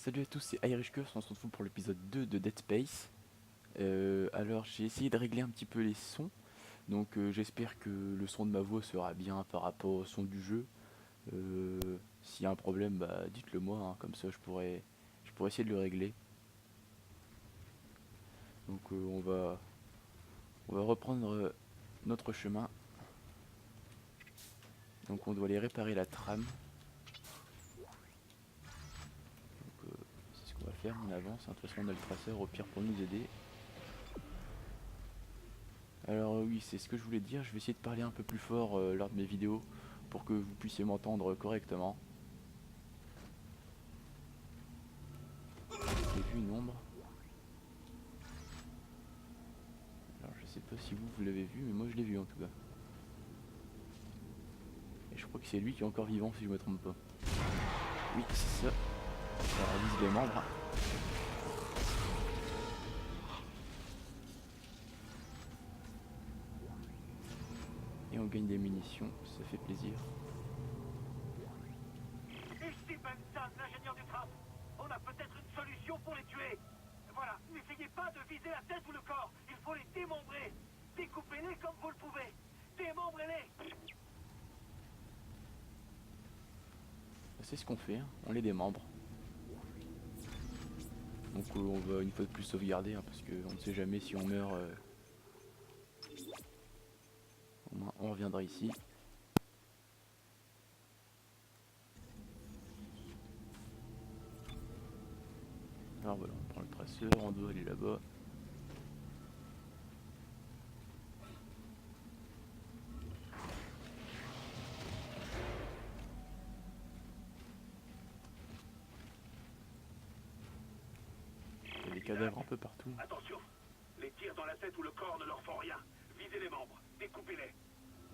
Salut à tous, c'est Irish Curse, on se retrouve pour l'épisode 2 de Dead Space. Alors j'ai essayé de régler un petit peu les sons, donc j'espère que le son de ma voix sera bien par rapport au son du jeu. S'il y a un problème, bah dites-le moi, hein, comme ça je pourrais essayer de le régler. Donc on va reprendre notre chemin. Donc on doit aller réparer la trame. C'est ce qu'on va faire, on avance, hein. De toute façon on a le traceur au pire pour nous aider. Alors oui, c'est ce que je voulais dire, je vais essayer de parler un peu plus fort lors de mes vidéos pour que vous puissiez m'entendre correctement. J'ai vu une ombre. Alors je sais pas si vous l'avez vu, mais moi je l'ai vu en tout cas. Et je crois que c'est lui qui est encore vivant si je me trompe pas. Oui, c'est ça. Ça réalise les membres. Et on gagne des munitions, ça fait plaisir. Ici Benson, l'ingénieur du tram. On a peut-être une solution pour les tuer. Voilà, n'essayez pas de viser la tête ou le corps. Il faut les démembrer. Découpez-les comme vous le pouvez. Démembrez-les. C'est ce qu'on fait, hein. On les démembre. Donc on va une fois de plus sauvegarder, hein, parce qu'on ne sait jamais si on meurt. Au moins on reviendra ici. Alors voilà, on prend le traceur, on doit aller là-bas. Il y a des cadavres un peu partout. Attention, les tirs dans la tête ou le corps ne leur font rien. Visez les membres, découpez-les.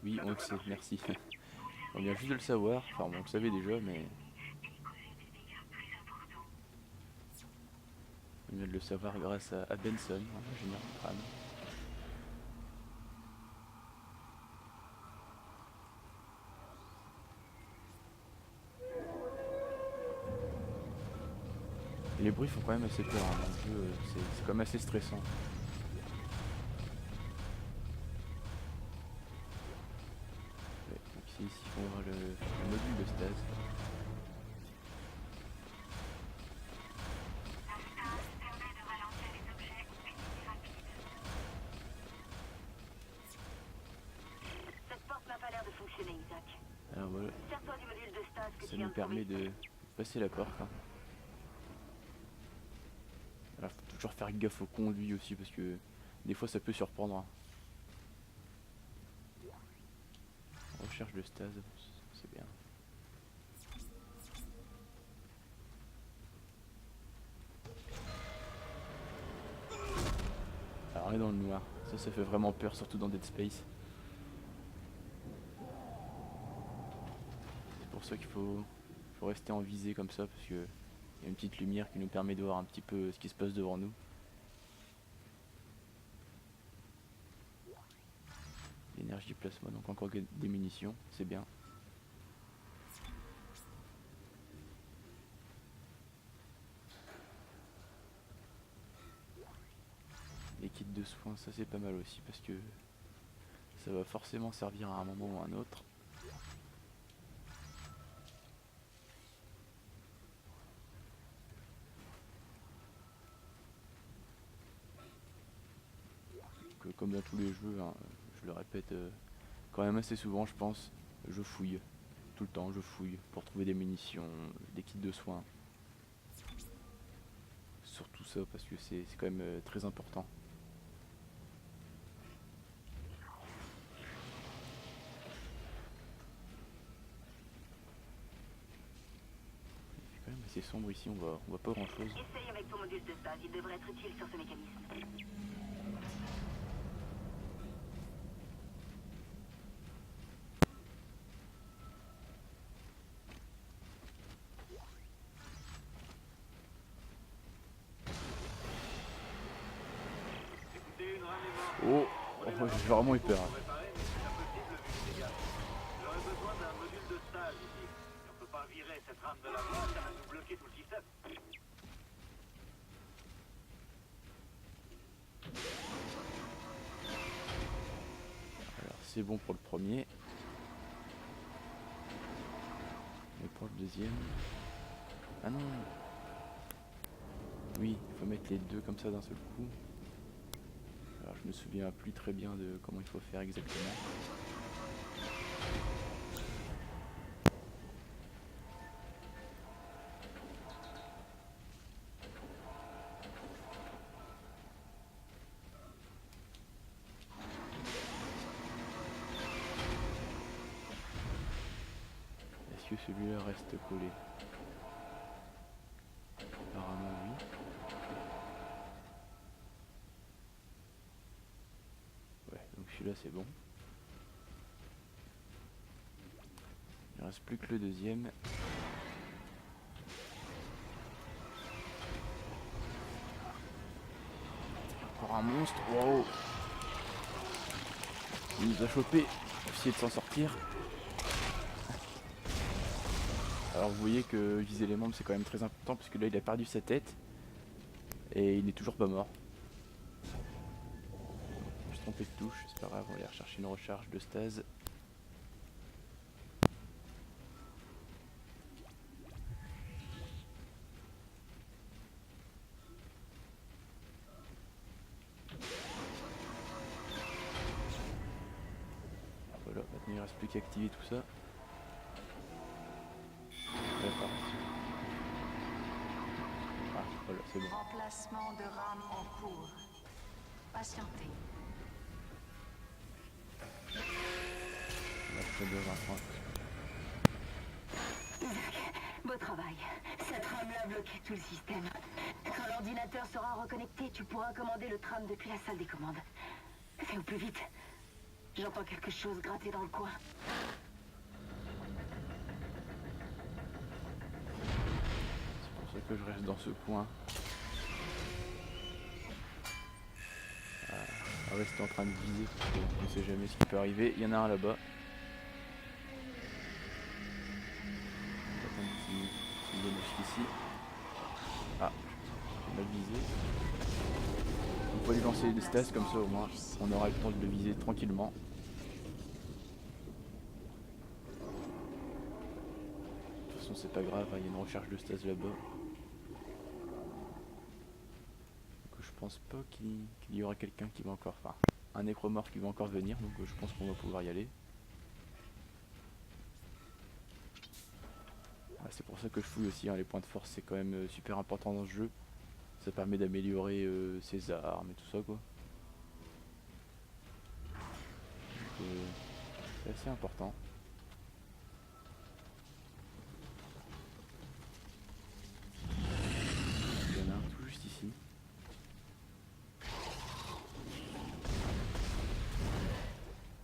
Oui, on le sait, merci. On vient juste de le savoir, enfin on le savait déjà, mais... On vient de le savoir grâce à Benson, l'ingénieur du tram. Et les bruits font quand même assez peur, hein, dans le jeu, c'est quand même assez stressant. Ouais, donc c'est ici qu'on va voir le module de stase. Cette porte n'a pas l'air de fonctionner, Isaac. Alors voilà, Sers-toi du module de stase que ça tu viens nous de permet trouver. de passer la porte, hein. Alors faut toujours faire gaffe au conduit aussi, parce que des fois ça peut surprendre, hein. Recherche de stase, c'est bien. Alors on est dans le noir, ça fait vraiment peur, surtout dans Dead Space. C'est pour ça qu'il faut rester en visée comme ça, parce que y a une petite lumière qui nous permet de voir un petit peu ce qui se passe devant nous. L'énergie plasma, donc encore des munitions, c'est bien. Les kits de soins, ça c'est pas mal aussi, parce que ça va forcément servir à un moment ou à un autre. Donc, comme dans tous les jeux, hein, je le répète quand même assez souvent, je pense, je fouille. Tout le temps, je fouille pour trouver des munitions, des kits de soins. Surtout ça, parce que c'est quand même très important. Il fait quand même assez sombre ici, on voit pas grand chose. Essaye avec ton module de stase, il devrait être utile sur ce mécanisme. Écoutez, une rame est Oh, morte. j'ai vraiment eu peur, hein. Pour réparer, mais c'est impossible vu les dégâts. J'aurais besoin d'un module de stase ici. On peut pas virer cette rame de la voie, ça va nous bloquer tout le système. c'est bon pour le premier. Et pour le deuxième... Ah non! Oui, il faut mettre les deux comme ça d'un seul coup. Alors je me souviens plus très bien de comment il faut faire exactement. Est-ce que celui-là reste collé? Apparemment oui. Ouais, donc celui-là c'est bon. Il ne reste plus que le deuxième. Encore un monstre, wow! Il nous a chopé, faut essayer de s'en sortir. Alors vous voyez que viser les membres c'est quand même très important parce que là il a perdu sa tête et il n'est toujours pas mort. Je me suis trompé de touche, c'est pas grave, on va aller rechercher une recharge de stase. Voilà, maintenant il reste plus qu'à activer tout ça. D'accord. Ah voilà, c'est bon. Remplacement de rame en cours. Patientez. Là, je peux devoir prendre. Beau travail. Cette rame-là bloquait tout le système. Quand l'ordinateur sera reconnecté, tu pourras commander le tram depuis la salle des commandes. Fais au plus vite. J'entends quelque chose gratter dans le coin. C'est pour ça que je reste dans ce coin. À rester en train de viser parce qu'on ne sait jamais ce qui peut arriver. Il y en a un là-bas. Attends qu'il vienne jusqu'ici. Ah, j'ai mal visé. On peut lui lancer des stases comme ça au moins. On aura le temps de le viser tranquillement. De toute façon c'est pas grave, il y a une recharge de stase là-bas. Je pense pas qu'il y aura quelqu'un qui va encore... Enfin, un nécromorphe qui va encore venir, donc je pense qu'on va pouvoir y aller. Ah, c'est pour ça que je fouille aussi, hein, les points de force c'est quand même super important dans ce jeu. Ça permet d'améliorer ses armes et tout ça quoi. C'est assez important. Il y en a un tout juste ici.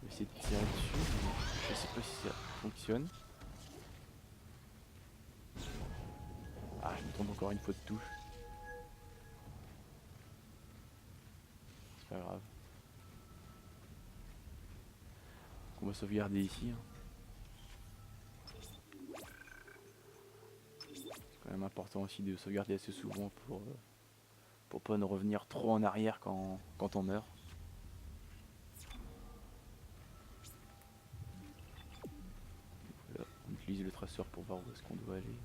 Je vais essayer de tirer dessus, mais je sais pas si ça fonctionne. Ah, je me trompe encore une fois de touche. C'est pas grave. On va sauvegarder ici. Hein. C'est quand même important aussi de sauvegarder assez souvent pour pas nous revenir trop en arrière quand on meurt. Voilà, on utilise le traceur pour voir où est-ce qu'on doit aller.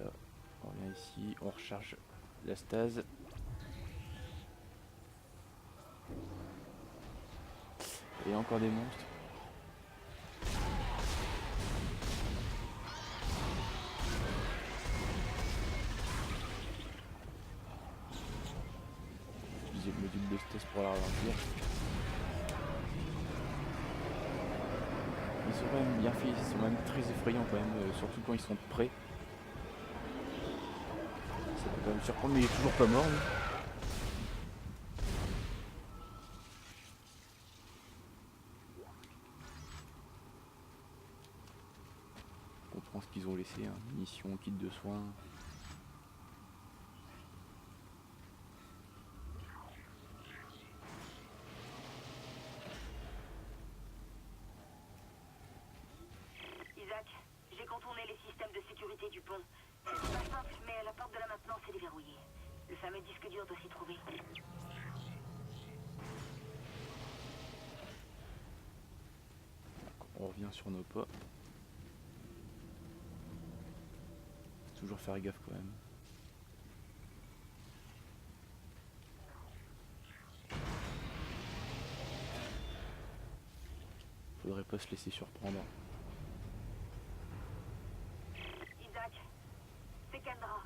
Là, on revient ici, on recharge la stase. Et encore des monstres. Utiliser le module de stase pour la ralentir. Ils sont quand même bien faits, ils sont même très effrayants quand même, surtout quand ils sont prêts. Ça peut quand même surprendre, mais il est toujours pas mort lui. On comprend ce qu'ils ont laissé, hein. Munitions, kit de soins. Isaac, j'ai contourné les systèmes de sécurité du pont. C'est pas simple, mais la porte de la maintenance est déverrouillée. Le fameux disque dur doit s'y trouver. On revient sur nos pas. Toujours faire gaffe quand même. Faudrait pas se laisser surprendre. Isaac, c'est Kendra.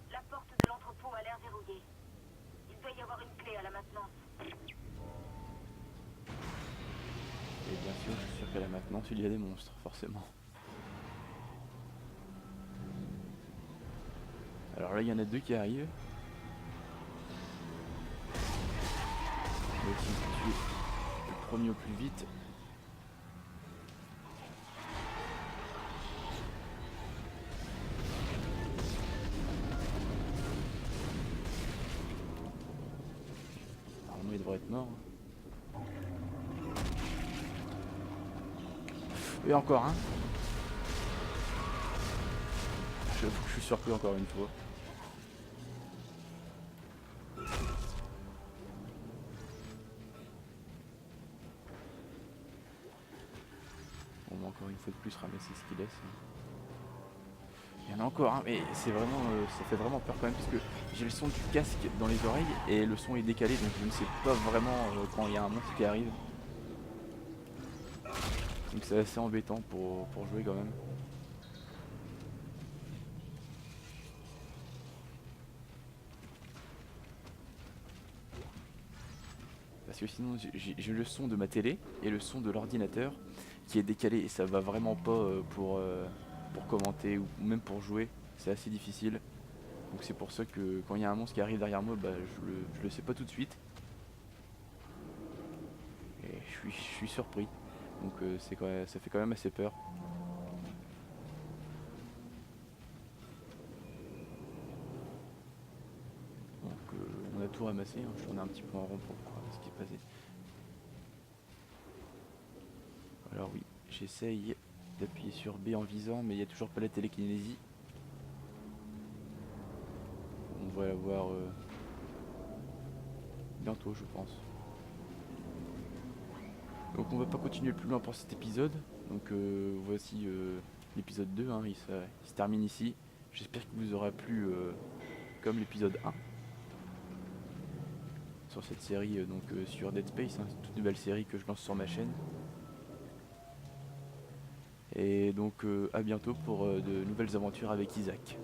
La porte de l'entrepôt a l'air verrouillée. Il doit y avoir une clé à la maintenance. Et bien sûr, je suis sûr qu'à la maintenance, il y a des monstres, forcément. Alors là, il y en a deux qui arrivent. Je vais essayer de tuer le premier au plus vite. Normalement, il devrait être mort. Et encore un. Je suis surpris encore une fois. On va encore une fois de plus ramasser ce qu'il laisse. Il y en a encore un, mais c'est vraiment, ça fait vraiment peur quand même parce que j'ai le son du casque dans les oreilles et le son est décalé, donc je ne sais pas vraiment quand il y a un monstre qui arrive. Donc c'est assez embêtant pour jouer quand même. Parce que sinon j'ai le son de ma télé et le son de l'ordinateur qui est décalé et ça va vraiment pas pour commenter ou même pour jouer. C'est assez difficile. Donc c'est pour ça que quand il y a un monstre qui arrive derrière moi, bah, je le sais pas tout de suite. Et je suis surpris. Donc ça fait quand même assez peur. Donc on a tout ramassé, hein. Je tournais un petit peu en rond pour voir ce qui est passé. Alors oui, j'essaye d'appuyer sur B en visant, mais il n'y a toujours pas la télékinésie. On va la voir bientôt, je pense. Donc on va pas continuer plus loin pour cet épisode. Donc voici l'épisode 2, hein, il se termine ici. J'espère qu'il vous aura plu comme l'épisode 1 sur cette série sur Dead Space, hein, toute nouvelle série que je lance sur ma chaîne. Et donc à bientôt pour de nouvelles aventures avec Isaac.